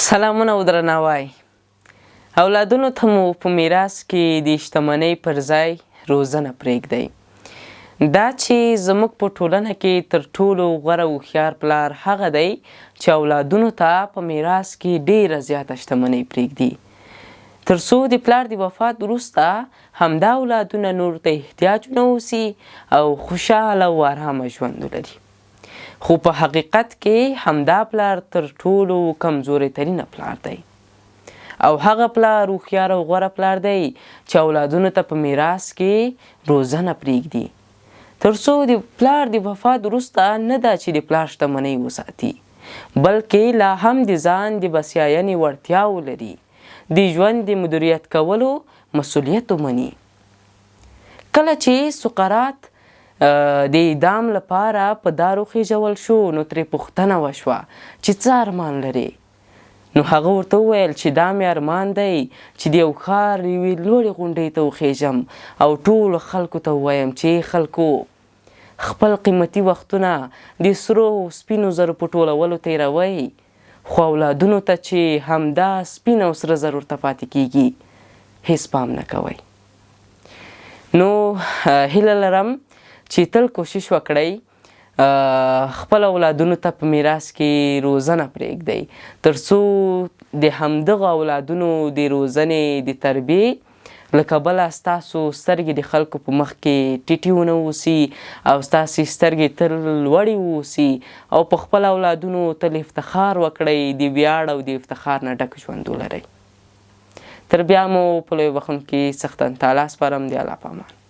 سلامونه او درناوی. اولادونو ته مو په میراث کې د شتمنۍ پر ځای روزنه پرېږدئ. دا چې زموږ په ټولنه کې تر ټولو غوره هوښیار پلار هغه دی چې اولادونو ته په میراث کې ډیره زیاته شتمنۍ پرېږدي، تر څو د پلار د وفات وروسته همدا اولادونه نور د احتیاج نه اوسي او خوشحاله او ارامه ژوند ولري. خو په حقیقت کې همدا پلار تر ټولو کمزوری ترینه پلار دی او هغه پلار هوښیار او غوره پلار دی چې اولادونو ته په میراث کې روزنه پرېږدي، تر څو د پلار د وفات وروسته نه ده چې د پلار شتمنۍ وساتي، بلکې لا هم د ځان د بسیاینې وړتیا ولري، د ژوند د مدیریت کولو مسؤلیت ومني. کله چې سقراط د اعدام لپاره په دارو خېژول شو، نو ترې پوښتنه وشوه چې څه ارمان لرې؟ نو هغه ورته وویل چې دا مې ارمان دی چې د یو ښار یوې لوړې غونډۍ ته وخېژم او ټولو خلکو ته ووایم چې خلکو خپل قیمتي وختونه د سرو سپینو زرو په ټولولو تېروئ، خو اولادونو ته چې همدا سپین او سره زر ورته پاتې کېږي هېڅ پام نه کوئ. نو هیله لرم چې تل کوشش وکړئ خپل اولادونو ته په میراث کې روزنه پرېږدئ، تر څو د همدغه اولادونو د روزنې د تربیې له کبله ستاسو سترګې د خلکو په مخ کې ټیټې ونه اوسي او ستاسې سترګې تل لوړې واوسي او په خپل اولادونو تل افتخار وکړئ، د ویاړ او د افتخار نه ډک ژوند ولرئ. تر بیا مو په لوی بخښونکي څښتن تعالی سپارم. د الله په امان.